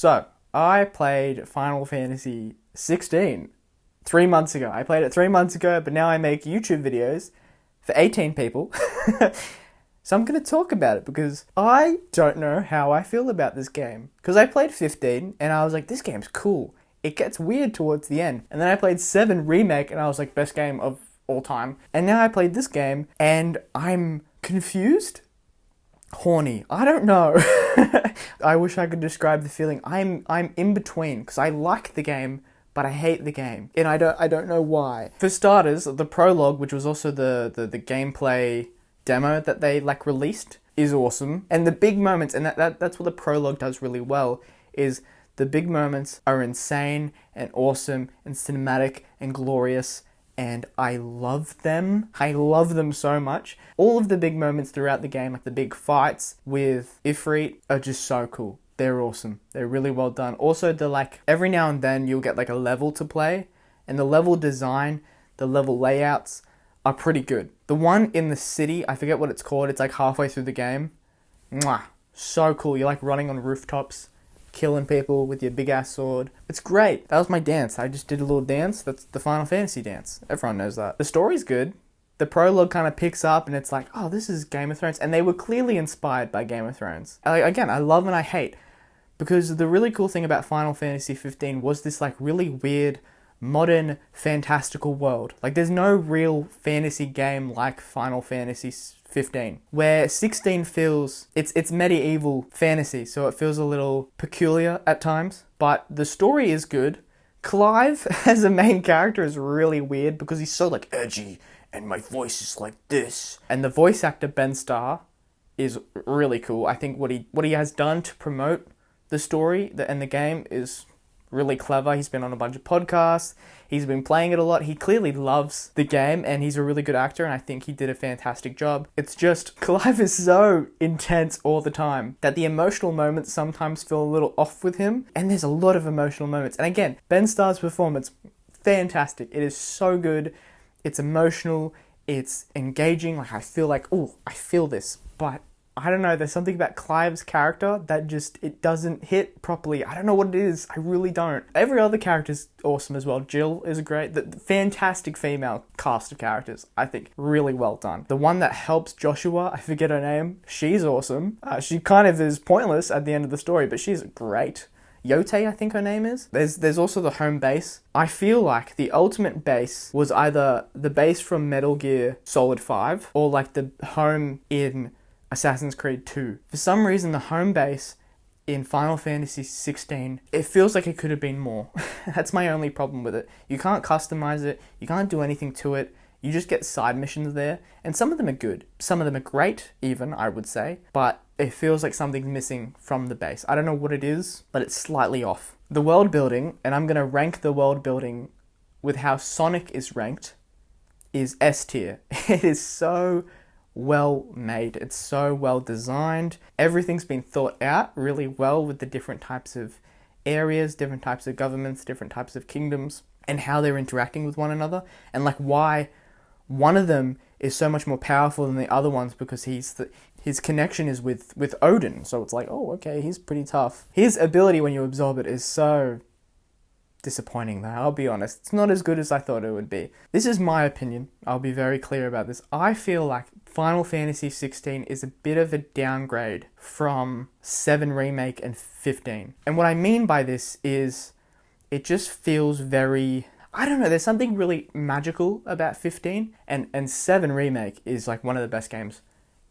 So, I played Final Fantasy 16 3 months ago. I played it 3 months ago, but now I make YouTube videos for 18 people. So I'm going to talk about it because I don't know how I feel about this game. Because I played 15 and I was like, this game's cool. It gets weird towards the end. And then I played 7 Remake and I was like, best game of all time. And now I played this game and I'm confused? Horny. I don't know. I wish I could describe the feeling. I'm in between because I like the game, but I hate the game. And I don't know why. For starters, the prologue, which was also the gameplay demo that they released, is awesome. And the big moments, and that's what the prologue does really well, is the big moments are insane and awesome and cinematic and glorious, and I love them. I love them so much. All of the big moments throughout the game, like the big fights with Ifrit, are just so cool. They're awesome. They're really well done. Also, every now and then you'll get a level to play, and the level design, the level layouts are pretty good. The one in the city, I forget what it's called, it's halfway through the game. Mwah! So cool. You're running on rooftops, killing people with your big ass sword. It's great. That was my dance. I just did a little dance. That's the Final Fantasy dance. Everyone knows that. The story's good. The prologue kind of picks up and it's oh, this is Game of Thrones. And they were clearly inspired by Game of Thrones. Again, I love and I hate. Because the really cool thing about Final Fantasy 15 was this really weird, modern, fantastical world. There's no real fantasy game like Final Fantasy 15, where 16 feels, it's medieval fantasy, so it feels a little peculiar at times, but the story is good. Clive as a main character is really weird because he's so edgy, and my voice is like this. And the voice actor, Ben Starr, is really cool. I think what he has done to promote the story and the game is really clever. He's been on a bunch of podcasts. He's been playing it a lot. He clearly loves the game and he's a really good actor and I think he did a fantastic job. It's just, Clive is so intense all the time that the emotional moments sometimes feel a little off with him, and there's a lot of emotional moments. And again, Ben Starr's performance, fantastic. It is so good. It's emotional. It's engaging. I feel oh, I feel this, but I don't know, there's something about Clive's character that it doesn't hit properly. I don't know what it is. I really don't. Every other character's awesome as well. Jill is great. The fantastic female cast of characters, I think, really well done. The one that helps Joshua, I forget her name, she's awesome. She kind of is pointless at the end of the story, but she's great. Yote, I think her name is. There's also the home base. I feel like the ultimate base was either the base from Metal Gear Solid 5 or the home in Assassin's Creed 2. For some reason, the home base in Final Fantasy 16, it feels like it could have been more. That's my only problem with it. You can't customize it. You can't do anything to it. You just get side missions there. And some of them are good. Some of them are great, even, I would say. But it feels like something's missing from the base. I don't know what it is, but it's slightly off. The world building, and I'm going to rank the world building with how Sonic is ranked, is S tier. It is so well made. It's so well designed. Everything's been thought out really well with the different types of areas, different types of governments, different types of kingdoms, and how they're interacting with one another, and why one of them is so much more powerful than the other ones, because his connection is with Odin. So it's oh, okay, he's pretty tough. His ability when you absorb it is so disappointing though, I'll be honest. It's not as good as I thought it would be. This is my opinion. I'll be very clear about this. I feel like Final Fantasy 16 is a bit of a downgrade from 7 Remake and 15. And what I mean by this is it just feels very, I don't know, there's something really magical about 15, and 7 Remake is one of the best games,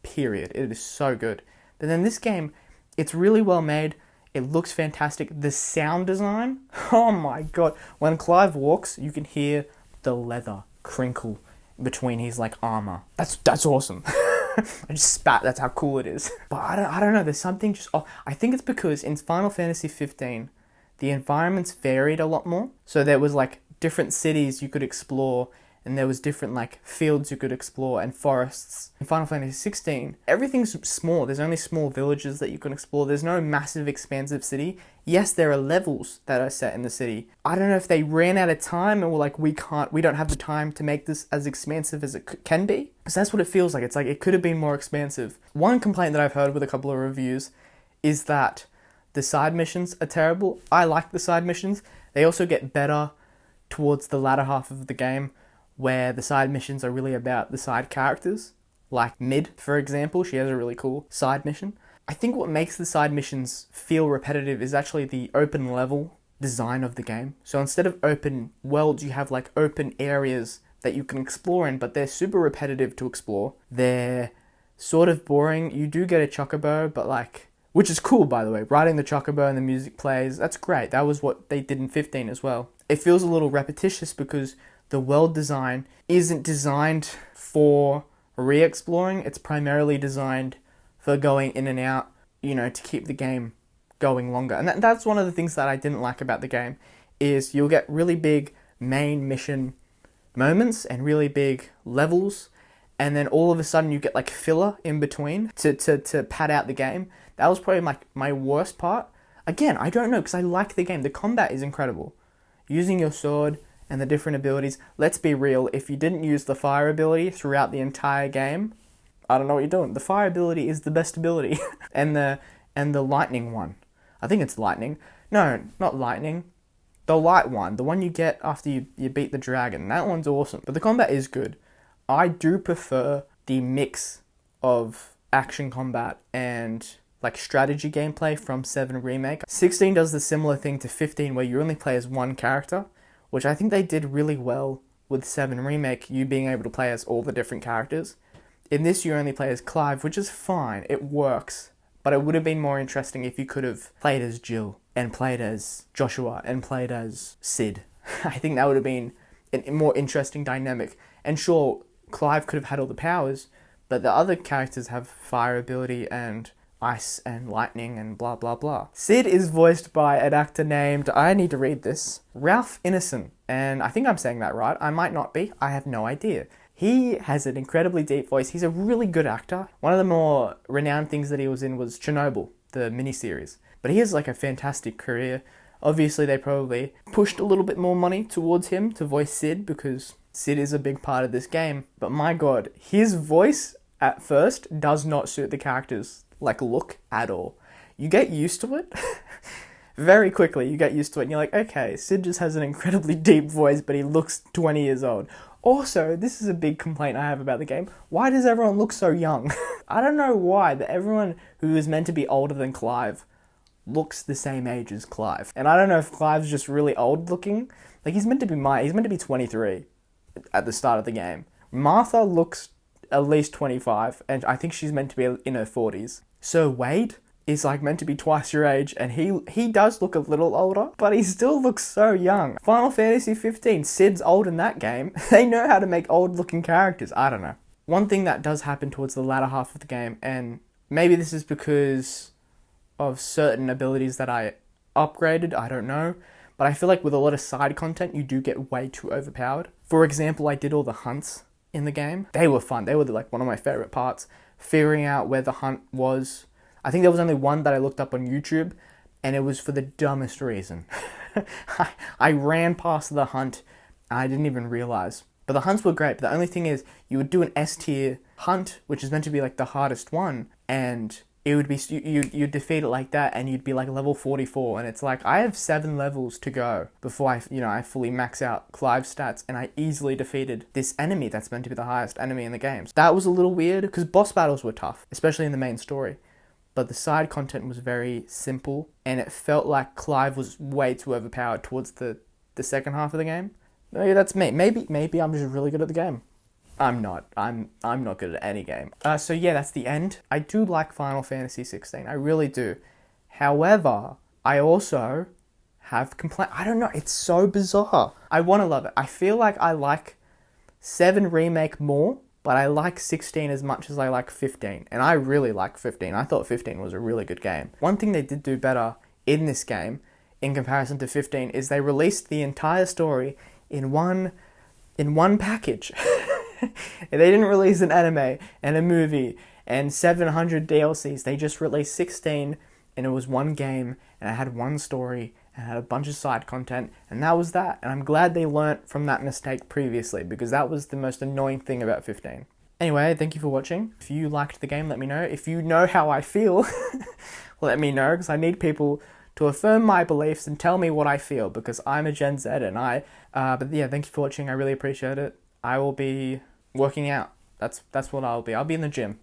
period. It is so good. But then this game, it's really well made. It looks fantastic. The sound design, oh my god. When Clive walks, you can hear the leather crinkle between his armor. That's awesome. I just spat, that's how cool it is. But I don't know, there's something just off. I think it's because in Final Fantasy 15, the environments varied a lot more. So there was different cities you could explore, and there was different fields you could explore and forests. In Final Fantasy 16, everything's small. There's only small villages that you can explore. There's no massive expansive city. Yes, there are levels that are set in the city. I don't know if they ran out of time, or we don't have the time to make this as expansive as it can be. Because that's what it feels like. It's it could have been more expansive. One complaint that I've heard with a couple of reviews is that The side missions are terrible. I like the side missions. They also get better towards the latter half of the game, where the side missions are really about the side characters. Like Mid, for example, she has a really cool side mission. I think what makes the side missions feel repetitive is actually the open level design of the game. So instead of open worlds, you have like open areas that you can explore in, but they're super repetitive to explore. They're sort of boring. You do get a chocobo, but like, which is cool, by the way. Riding the chocobo and the music plays, that's great. That was what they did in 15 as well. It feels a little repetitious because the world design isn't designed for re-exploring. It's primarily designed for going in and out, to keep the game going longer. And that's one of the things that I didn't like about the game, is you'll get really big main mission moments and really big levels, and then all of a sudden you get like filler in between to pad out the game. That was probably my worst part. Again, I don't know, because I like the game. The combat is incredible. Using your sword and the different abilities. Let's be real, if you didn't use the fire ability throughout the entire game, I don't know what you're doing. The fire ability is the best ability. and the lightning one. I think it's lightning. No, not lightning. The light one. The one you get after you beat the dragon. That one's awesome. But the combat is good. I do prefer the mix of action combat and like strategy gameplay from 7 Remake. 16 does the similar thing to 15 where you only play as one character, which I think they did really well with 7 Remake, you being able to play as all the different characters. In this, you only play as Clive, which is fine. It works. But it would have been more interesting if you could have played as Jill, and played as Joshua, and played as Sid. I think that would have been a more interesting dynamic. And sure, Clive could have had all the powers, but the other characters have fire ability and ice and lightning and blah blah blah. Sid is voiced by an actor named, I need to read this, Ralph Ineson. And I think I'm saying that right. I might not be. I have no idea. He has an incredibly deep voice. He's a really good actor. One of the more renowned things that he was in was Chernobyl, the miniseries. But he has like a fantastic career. Obviously, they probably pushed a little bit more money towards him to voice Sid because Sid is a big part of this game. But my god, his voice at first does not suit the character's look at all. You get used to it. Very quickly, you get used to it and you're like, okay, Sid just has an incredibly deep voice, but he looks 20 years old. Also, this is a big complaint I have about the game. Why does everyone look so young? I don't know why, but everyone who is meant to be older than Clive looks the same age as Clive. And I don't know if Clive's just really old looking. Like, he's meant to be 23 at the start of the game. Martha looks at least 25, and I think she's meant to be in her 40s. So Wade is meant to be twice your age, and he does look a little older, but he still looks so young. Final Fantasy 15, Sid's old in that game. They know how to make old looking characters. I don't know. One thing that does happen towards the latter half of the game, and maybe this is because of certain abilities that I upgraded, I don't know, but I feel like with a lot of side content, you do get way too overpowered. For example, I did all the hunts in the game. They were fun. They were one of my favorite parts. Figuring out where the hunt was. I think there was only one that I looked up on YouTube, and it was for the dumbest reason. I ran past the hunt, and I didn't even realize. But the hunts were great, but the only thing is, you would do an S tier hunt, which is meant to be the hardest one, and it would be, you'd defeat it like that, and you'd be level 44, and it's I have 7 levels to go before I fully max out Clive's stats, and I easily defeated this enemy that's meant to be the highest enemy in the game. That was a little weird, because boss battles were tough, especially in the main story. But the side content was very simple, and it felt like Clive was way too overpowered towards the second half of the game. Maybe that's me. Maybe I'm just really good at the game. I'm not. I'm not good at any game. So yeah, that's the end. I do like Final Fantasy 16. I really do. However, I also have complaints. I don't know. It's so bizarre. I want to love it. I feel like I like 7 Remake more, but I like 16 as much as I like 15. And I really like 15. I thought 15 was a really good game. One thing they did do better in this game, in comparison to 15, is they released the entire story in one package. They didn't release an anime and a movie and 700 DLCs. They just released 16, and it was one game, and it had one story, and it had a bunch of side content, and that was that. And I'm glad they learnt from that mistake previously, because that was the most annoying thing about 15. Anyway, thank you for watching. If you liked the game, let me know. If you know how I feel, let me know, because I need people to affirm my beliefs and tell me what I feel, because I'm a Gen Z and but yeah, thank you for watching. I really appreciate it. I will be working out. That's what I'll be. I'll be in the gym.